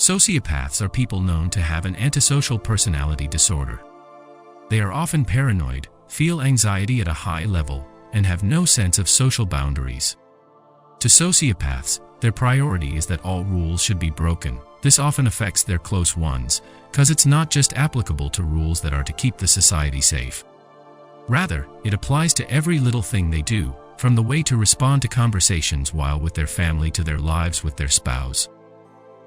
Sociopaths are people known to have an antisocial personality disorder. They are often paranoid, feel anxiety at a high level, and have no sense of social boundaries. To sociopaths, their priority is that all rules should be broken. This often affects their close ones, because it's not just applicable to rules that are to keep the society safe. Rather, it applies to every little thing they do, from the way to respond to conversations while with their family to their lives with their spouse.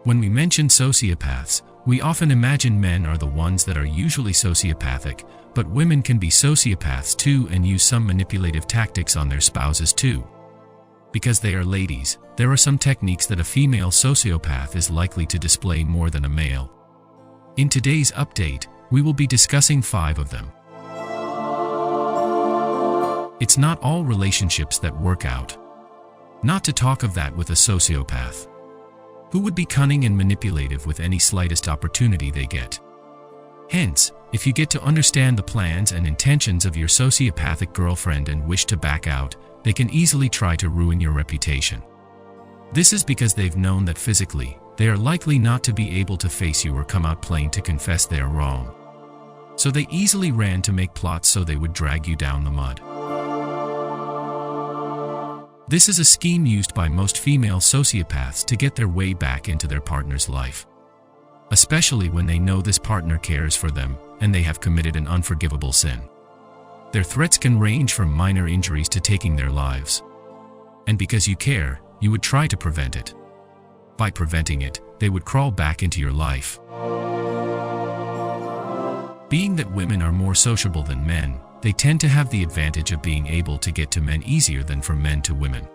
When we mention sociopaths, we often imagine men are the ones that are usually sociopathic, but women can be sociopaths too and use some manipulative tactics on their spouses too. Because they are ladies, there are some techniques that a female sociopath is likely to display more than a male. In today's update, we will be discussing 5 of them. It's not all relationships that work out. Not to talk of that with a sociopath, who would be cunning and manipulative with any slightest opportunity they get. Hence, if you get to understand the plans and intentions of your sociopathic girlfriend and wish to back out, they can easily try to ruin your reputation. This is because they've known that physically, they are likely not to be able to face you or come out plain to confess they are wrong. So they easily ran to make plots so they would drag you down the mud. This is a scheme used by most female sociopaths to get their way back into their partner's life, especially when they know this partner cares for them and they have committed an unforgivable sin. Their threats can range from minor injuries to taking their lives. And because you care, you would try to prevent it. By preventing it, they would crawl back into your life. Being that women are more sociable than men, they tend to have the advantage of being able to get to men easier than from men to women.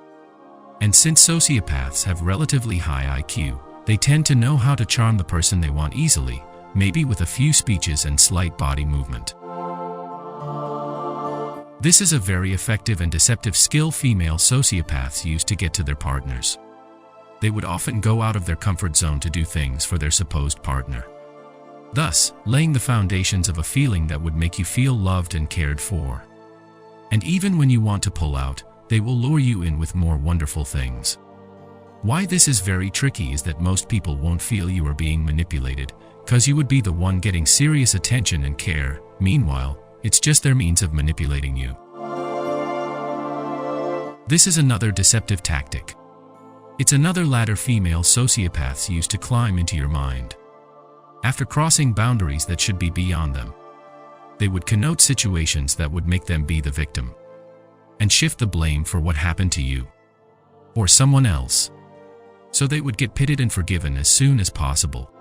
And since sociopaths have relatively high IQ, they tend to know how to charm the person they want easily, maybe with a few speeches and slight body movement. This is a very effective and deceptive skill female sociopaths use to get to their partners. They would often go out of their comfort zone to do things for their supposed partner, thus laying the foundations of a feeling that would make you feel loved and cared for. And even when you want to pull out, they will lure you in with more wonderful things. Why this is very tricky is that most people won't feel you are being manipulated, because you would be the one getting serious attention and care. Meanwhile, it's just their means of manipulating you. This is another deceptive tactic. It's another ladder female sociopaths use to climb into your mind. After crossing boundaries that should be beyond them, they would connote situations that would make them be the victim, and shift the blame for what happened to you or someone else, so they would get pitied and forgiven as soon as possible.